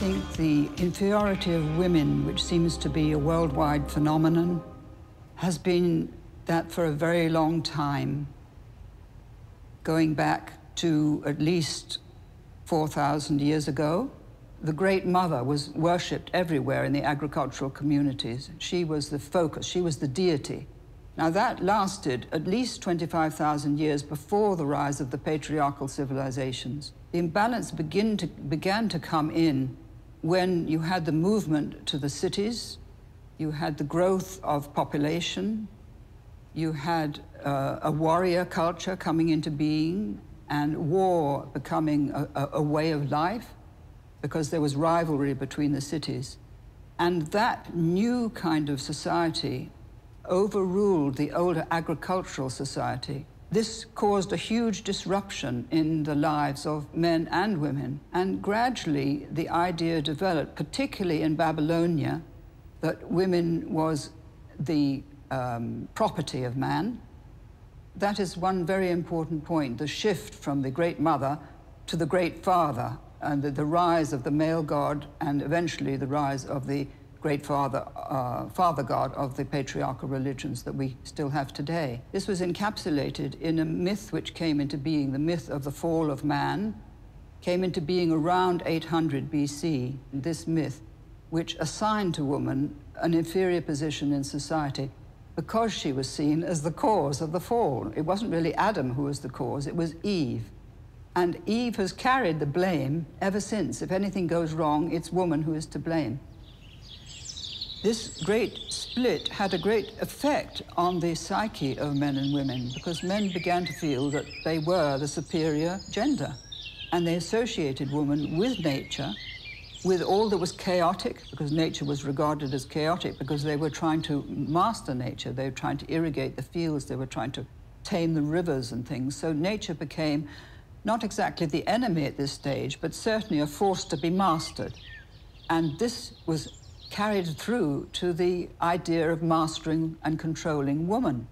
think the inferiority of women, which seems to be a worldwide phenomenon, has been that for a very long time, going back to at least 4,000 years ago. The Great Mother was worshipped everywhere in the agricultural communities. She was the focus, she was the deity. Now that lasted at least 25,000 years before the rise of the patriarchal civilizations. The imbalance began to come in when you had the movement to the cities, you had the growth of population, you had a warrior culture coming into being, and war becoming a way of life, because there was rivalry between the cities. And that new kind of society overruled the older agricultural society. This caused a huge disruption in the lives of men and women. And gradually, the idea developed, particularly in Babylonia, that women was the property of man. That is one very important point, the shift from the Great Mother to the Great Father, and the rise of the male god, and eventually the rise of the Great Father, Father God of the patriarchal religions that we still have today. This was encapsulated in a myth which came into being, the myth of the fall of man, came into being around 800 BC. This myth, which assigned to woman an inferior position in society because she was seen as the cause of the fall. It wasn't really Adam who was the cause, it was Eve. And Eve has carried the blame ever since. If anything goes wrong, it's woman who is to blame. This great split had a great effect on the psyche of men and women, because men began to feel that they were the superior gender. And they associated woman with nature, with all that was chaotic, because nature was regarded as chaotic, because they were trying to master nature. They were trying to irrigate the fields. They were trying to tame the rivers and things. So nature became not exactly the enemy at this stage, but certainly a force to be mastered. And this was carried through to the idea of mastering and controlling woman.